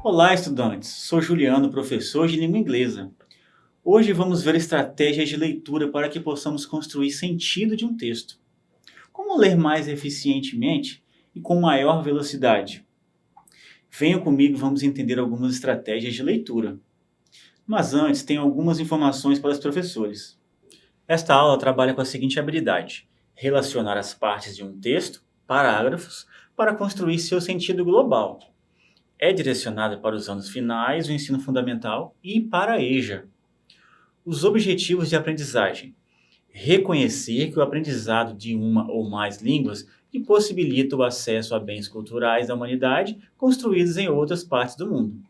Olá, estudantes! Sou Juliano, professor de língua inglesa. Hoje vamos ver estratégias de leitura para que possamos construir sentido de um texto. Como ler mais eficientemente e com maior velocidade? Venham comigo, vamos entender algumas estratégias de leitura. Mas antes, tenho algumas informações para os professores. Esta aula trabalha com a seguinte habilidade: relacionar as partes de um texto, parágrafos, para construir seu sentido global. É direcionada para os anos finais do ensino fundamental e para a EJA. Os objetivos de aprendizagem: reconhecer que o aprendizado de uma ou mais línguas que possibilita o acesso a bens culturais da humanidade construídos em outras partes do mundo.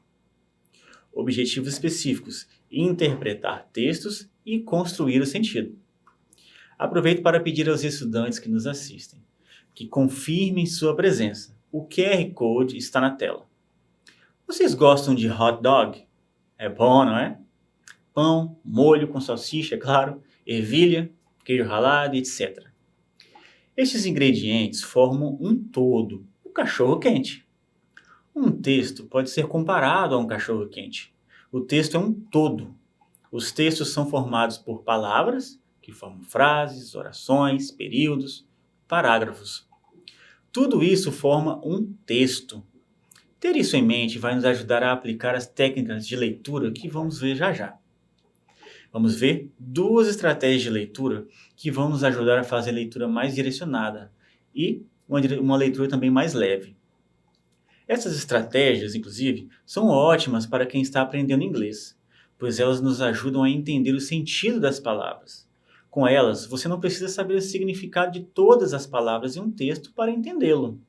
Objetivos específicos: interpretar textos e construir o sentido. Aproveito para pedir aos estudantes que nos assistem que confirmem sua presença. O QR Code está na tela. Vocês gostam de hot dog? É bom, não é? Pão, molho com salsicha, é claro, ervilha, queijo ralado, etc. Estes ingredientes formam um todo, o cachorro-quente. Um texto pode ser comparado a um cachorro-quente. O texto é um todo. Os textos são formados por palavras, que formam frases, orações, períodos, parágrafos. Tudo isso forma um texto. Ter isso em mente vai nos ajudar a aplicar as técnicas de leitura que vamos ver já já. Vamos ver duas estratégias de leitura que vão nos ajudar a fazer a leitura mais direcionada e uma leitura também mais leve. Essas estratégias, inclusive, são ótimas para quem está aprendendo inglês, pois elas nos ajudam a entender o sentido das palavras. Com elas, você não precisa saber o significado de todas as palavras em um texto para entendê-lo.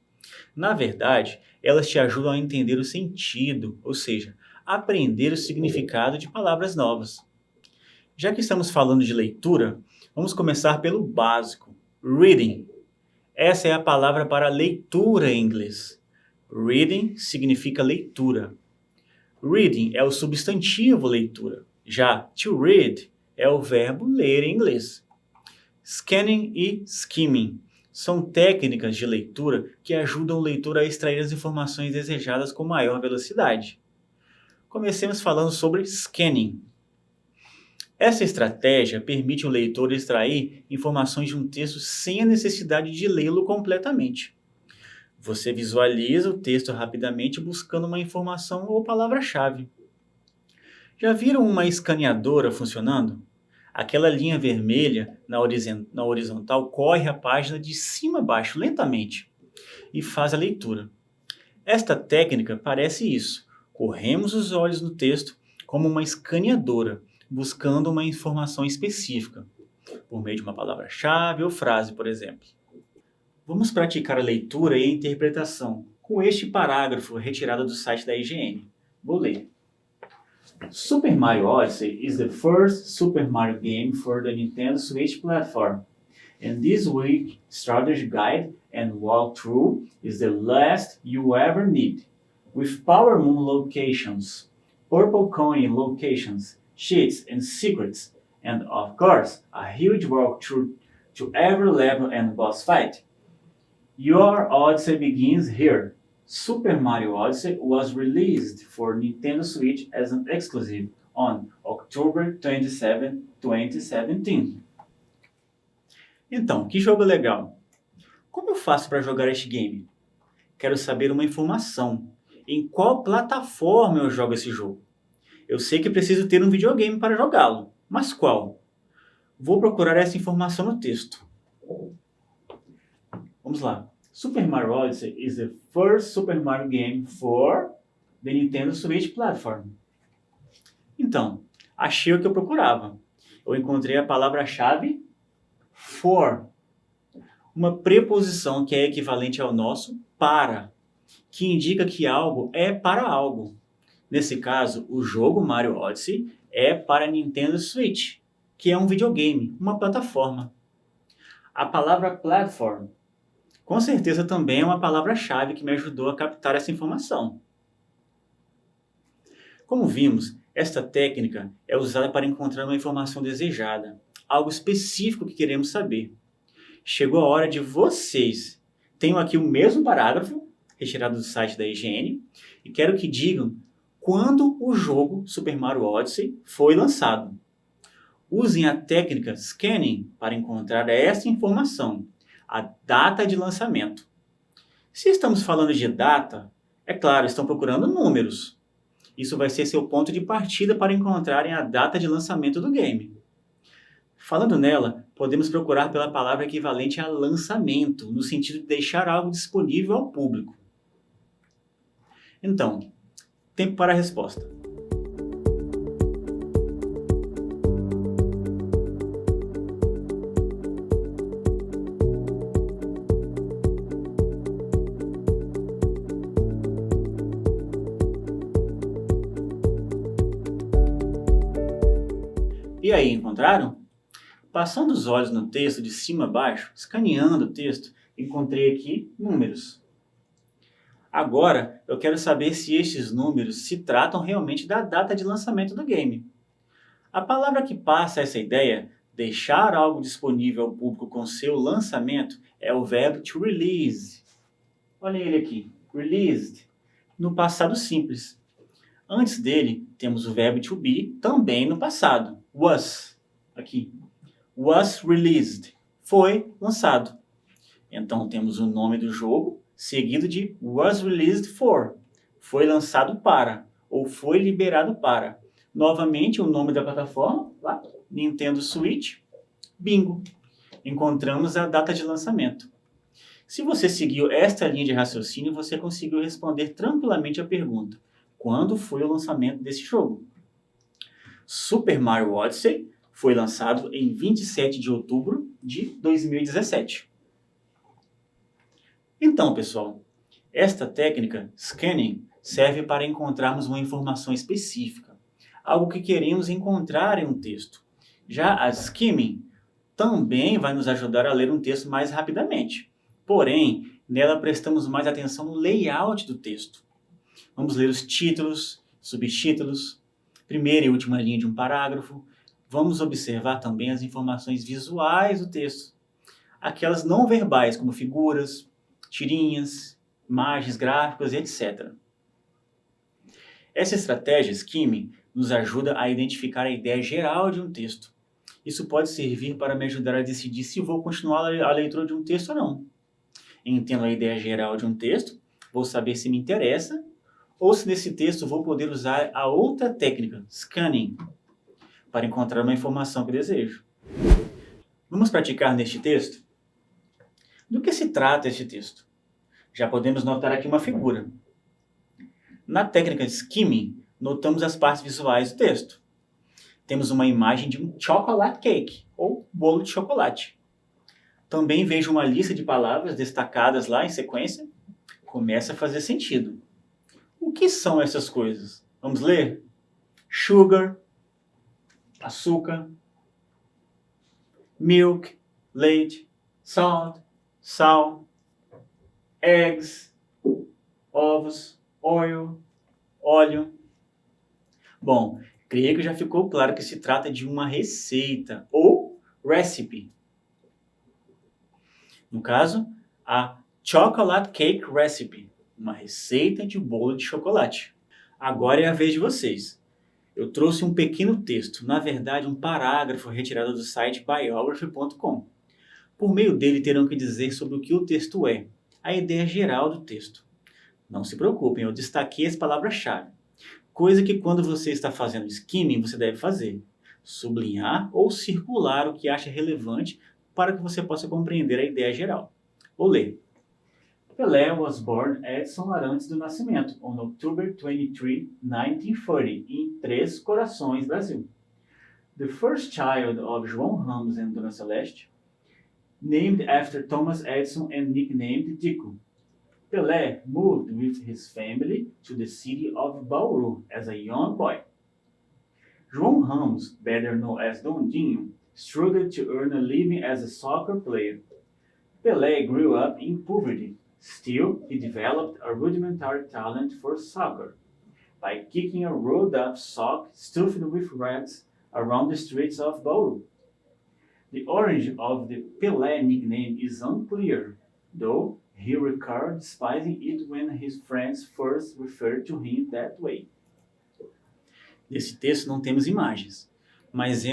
Na verdade, elas te ajudam a entender o sentido, ou seja, aprender o significado de palavras novas. Já que estamos falando de leitura, vamos começar pelo básico: reading. Essa é a palavra para leitura em inglês. Reading significa leitura. Reading é o substantivo leitura. Já to read é o verbo ler em inglês. Scanning e skimming são técnicas de leitura que ajudam o leitor a extrair as informações desejadas com maior velocidade. Comecemos falando sobre scanning. Essa estratégia permite ao leitor extrair informações de um texto sem a necessidade de lê-lo completamente. Você visualiza o texto rapidamente buscando uma informação ou palavra-chave. Já viram uma escaneadora funcionando? Aquela linha vermelha na horizontal corre a página de cima a baixo lentamente e faz a leitura. Esta técnica parece isso. Corremos os olhos no texto como uma escaneadora, buscando uma informação específica, por meio de uma palavra-chave ou frase, por exemplo. Vamos praticar a leitura e a interpretação com este parágrafo retirado do site da IGN. Vou ler. Super Mario Odyssey is the first Super Mario game for the Nintendo Switch platform, and this week's strategy guide and walkthrough is the last you ever need. With Power Moon locations, Purple Coin locations, cheats and secrets, and of course, a huge walkthrough to every level and boss fight. Your Odyssey begins here. Super Mario Odyssey was released for Nintendo Switch as an exclusive on October 27, 2017. Então, que jogo legal! Como eu faço para jogar este game? Quero saber uma informação. Em qual plataforma eu jogo esse jogo? Eu sei que preciso ter um videogame para jogá-lo, mas qual? Vou procurar essa informação no texto. Vamos lá. Super Mario Odyssey is the first Super Mario game for the Nintendo Switch platform. Então, achei o que eu procurava. Eu encontrei a palavra-chave for, uma preposição que é equivalente ao nosso para, que indica que algo é para algo. Nesse caso, o jogo Mario Odyssey é para Nintendo Switch, que é um videogame, uma plataforma. A palavra platform, com certeza também é uma palavra-chave que me ajudou a captar essa informação. Como vimos, esta técnica é usada para encontrar uma informação desejada, algo específico que queremos saber. Chegou a hora de vocês. Tenho aqui o mesmo parágrafo, retirado do site da IGN, e quero que digam quando o jogo Super Mario Odyssey foi lançado. Usem a técnica Scanning para encontrar essa informação, a data de lançamento. Se estamos falando de data, é claro, estão procurando números. Isso vai ser seu ponto de partida para encontrarem a data de lançamento do game. Falando nela, podemos procurar pela palavra equivalente a lançamento, no sentido de deixar algo disponível ao público. Então, tempo para a resposta. E aí, encontraram? Passando os olhos no texto de cima a baixo, escaneando o texto, encontrei aqui números. Agora, eu quero saber se estes números se tratam realmente da data de lançamento do game. A palavra que passa essa ideia, deixar algo disponível ao público com seu lançamento, é o verbo to release. Olha ele aqui, released, no passado simples. Antes dele, temos o verbo to be, também no passado, was, aqui. Was released, foi lançado. Então temos o nome do jogo, seguido de was released for, foi lançado para, ou foi liberado para. Novamente o nome da plataforma, lá, Nintendo Switch, bingo. Encontramos a data de lançamento. Se você seguiu esta linha de raciocínio, você conseguiu responder tranquilamente a pergunta: quando foi o lançamento desse jogo? Super Mario Odyssey foi lançado em 27 de outubro de 2017. Então, pessoal, esta técnica, scanning, serve para encontrarmos uma informação específica, algo que queremos encontrar em um texto. Já a skimming também vai nos ajudar a ler um texto mais rapidamente. Porém, nela prestamos mais atenção no layout do texto. Vamos ler os títulos, subtítulos, primeira e última linha de um parágrafo. Vamos observar também as informações visuais do texto, aquelas não verbais, como figuras, tirinhas, imagens, gráficos, etc. Essa estratégia skimming nos ajuda a identificar a ideia geral de um texto. Isso pode servir para me ajudar a decidir se vou continuar a leitura de um texto ou não. Entendo a ideia geral de um texto, vou saber se me interessa, ou se nesse texto vou poder usar a outra técnica, scanning, para encontrar uma informação que desejo. Vamos praticar neste texto? Do que se trata este texto? Já podemos notar aqui uma figura. Na técnica de skimming, notamos as partes visuais do texto. Temos uma imagem de um chocolate cake, ou bolo de chocolate. Também vejo uma lista de palavras destacadas lá em sequência. Começa a fazer sentido. O que são essas coisas? Vamos ler? Sugar, açúcar, milk, leite, salt, sal, eggs, ovos, oil, óleo. Bom, creio que já ficou claro que se trata de uma receita ou recipe. No caso, a chocolate cake recipe, uma receita de bolo de chocolate. Agora é a vez de vocês. Eu trouxe um pequeno texto, na verdade um parágrafo retirado do site biography.com. Por meio dele terão que dizer sobre o que o texto é, a ideia geral do texto. Não se preocupem, eu destaquei as palavras-chave. Coisa que quando você está fazendo skimming você deve fazer. Sublinhar ou circular o que acha relevante para que você possa compreender a ideia geral. Vou ler. Pelé was born Edson Arantes do Nascimento, on October 23, 1930, em Três Corações, Brasil. The first child of João Ramos and Dona Celeste, named after Thomas Edison and nicknamed Dico. Pelé moved with his family to the city of Bauru as a young boy. João Ramos, better known as Dondinho, struggled to earn a living as a soccer player. Pelé grew up in poverty. Still, he developed a rudimentary talent for soccer by kicking a rolled-up sock stuffed with rats around the streets of Bauru. The origin of the Pelé nickname is unclear, though he recalled despising it when his friends first referred to him that way. Nesse texto não temos imagens, mas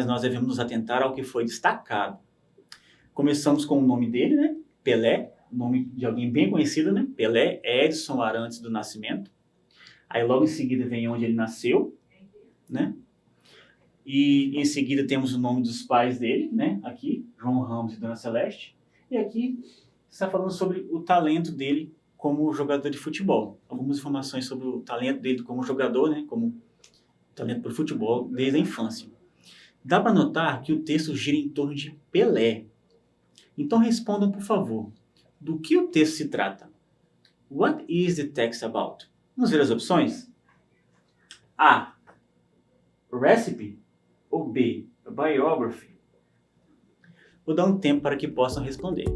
nós devemos nos atentar ao que foi destacado. Começamos com o nome dele, né? Pelé, nome de alguém bem conhecido, né? Pelé Edson Arantes do Nascimento. Aí logo em seguida vem onde ele nasceu, né? E em seguida temos o nome dos pais dele, né? Aqui, João Ramos e Dona Celeste. E aqui está falando sobre o talento dele como jogador de futebol. Algumas informações sobre o talento dele como jogador, né? Como talento para o futebol desde a infância. Dá para notar que o texto gira em torno de Pelé. Então respondam, por favor, do que o texto se trata? What is the text about? Vamos ver as opções? A. Recipe ou B. Biography? Vou dar um tempo para que possam responder.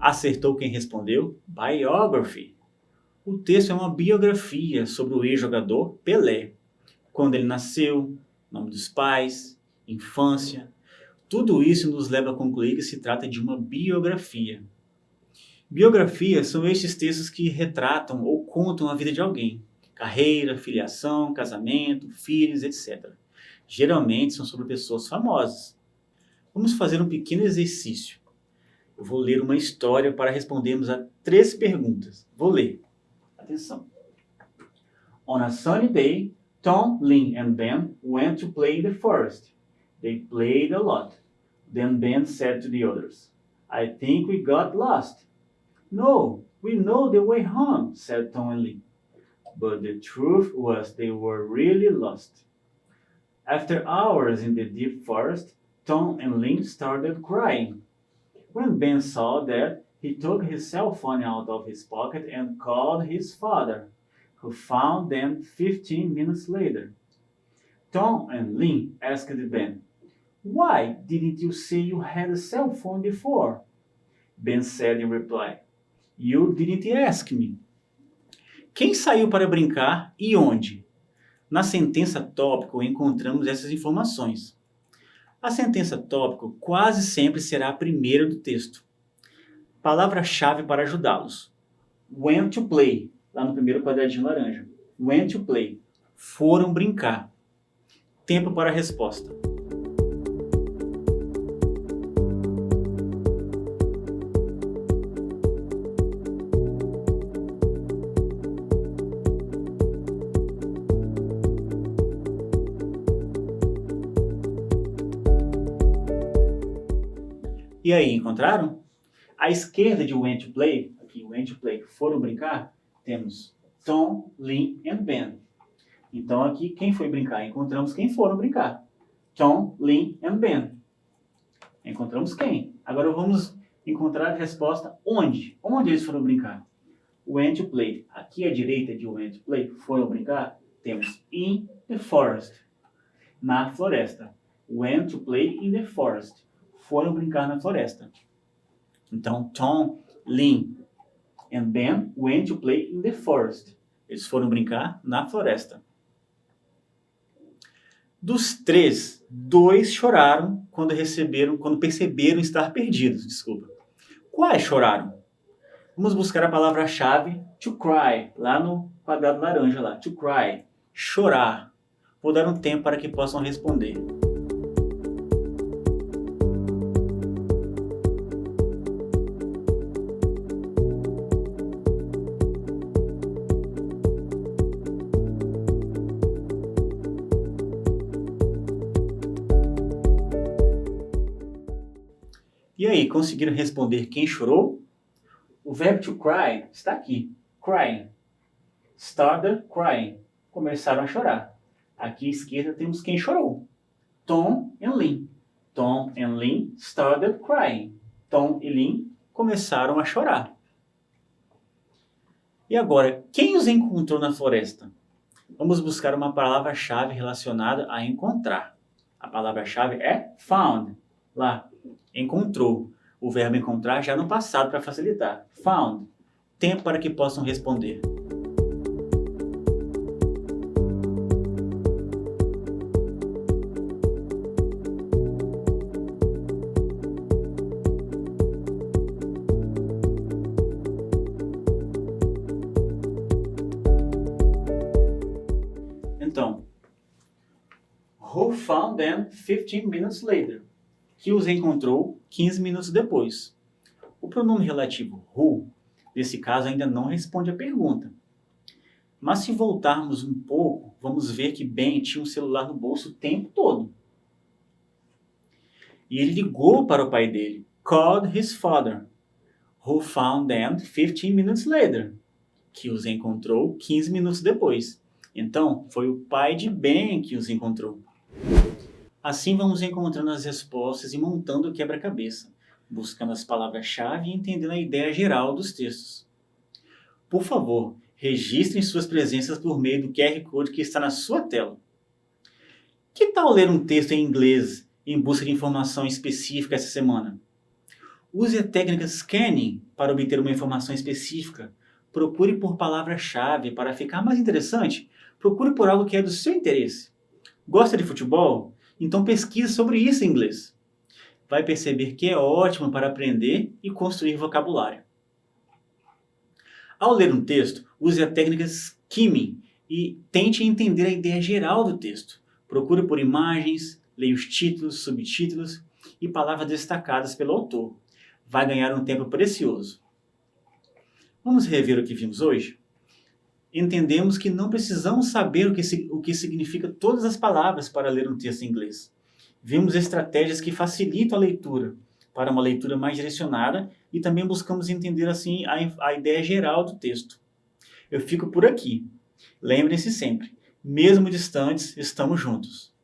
Acertou quem respondeu? Biography. O texto é uma biografia sobre o ex-jogador Pelé. Quando ele nasceu, nome dos pais, infância. Tudo isso nos leva a concluir que se trata de uma biografia. Biografias são estes textos que retratam ou contam a vida de alguém. Carreira, filiação, casamento, filhos, etc. Geralmente são sobre pessoas famosas. Vamos fazer um pequeno exercício. Eu vou ler uma história para respondermos a 3 perguntas. Vou ler. Atenção. On a sunny day, Tom, Lynn and Ben went to play in the forest. They played a lot. Then Ben said to the others, I think we got lost. No, we know the way home, said Tom and Lynn. But the truth was they were really lost. After hours in the deep forest, Tom and Lynn started crying. When Ben saw that, he took his cell phone out of his pocket and called his father, who found them 15 minutes later. Tom and Lynn asked Ben, Why didn't you say you had a cell phone before? Ben said in reply, You didn't ask me. Quem saiu para brincar e onde? Na sentença tópico encontramos essas informações. A sentença tópico quase sempre será a primeira do texto. Palavra-chave para ajudá-los. Went to play, lá no primeiro quadradinho laranja. Went to play. Foram brincar. Tempo para a resposta. E aí, encontraram? À esquerda de went to play, aqui, went to play, foram brincar, temos Tom, Lynn and Ben. Então aqui, quem foi brincar? Encontramos quem foram brincar. Tom, Lynn and Ben. Encontramos quem? Agora vamos encontrar a resposta onde? Onde eles foram brincar? Went to play. Aqui à direita de went to play, foram brincar, temos in the forest. Na floresta. Went to play in the forest. Foram brincar na floresta. Então, Tom, Lynn and Ben went to play in the forest. Eles foram brincar na floresta. Dos 3, 2 choraram quando perceberam estar perdidos. Desculpa. Quais choraram? Vamos buscar a palavra-chave to cry, lá no quadrado laranja lá. To cry, chorar. Vou dar um tempo para que possam responder. E aí, conseguiram responder quem chorou? O verbo to cry está aqui. Crying. Started crying. Começaram a chorar. Aqui à esquerda temos quem chorou. Tom and Lynn. Tom and Lynn started crying. Tom e Lynn começaram a chorar. E agora, quem os encontrou na floresta? Vamos buscar uma palavra-chave relacionada a encontrar. A palavra-chave é found. Lá, encontrou. O verbo encontrar já no passado para facilitar. Found. Tempo para que possam responder. found them 15 minutes later? Que os encontrou 15 minutos depois. O pronome relativo who, nesse caso, ainda não responde à pergunta. Mas se voltarmos um pouco, vamos ver que Ben tinha um celular no bolso o tempo todo. E ele ligou para o pai dele, called his father, who found them 15 minutes later, que os encontrou 15 minutos depois. Então, foi o pai de Ben que os encontrou. Assim vamos encontrando as respostas e montando o quebra-cabeça, buscando as palavras-chave e entendendo a ideia geral dos textos. Por favor, registrem suas presenças por meio do QR Code que está na sua tela. Que tal ler um texto em inglês em busca de informação específica essa semana? Use a técnica scanning para obter uma informação específica. Procure por palavra-chave para ficar mais interessante. Procure por algo que é do seu interesse. Gosta de futebol? Então pesquise sobre isso em inglês. Vai perceber que é ótimo para aprender e construir vocabulário. Ao ler um texto, use a técnica skimming e tente entender a ideia geral do texto. Procure por imagens, leia os títulos, subtítulos e palavras destacadas pelo autor. Vai ganhar um tempo precioso. Vamos rever o que vimos hoje? Entendemos que não precisamos saber o que significa todas as palavras para ler um texto em inglês. Vimos estratégias que facilitam a leitura, para uma leitura mais direcionada, e também buscamos entender assim a ideia geral do texto. Eu fico por aqui. Lembrem-se sempre, mesmo distantes, estamos juntos.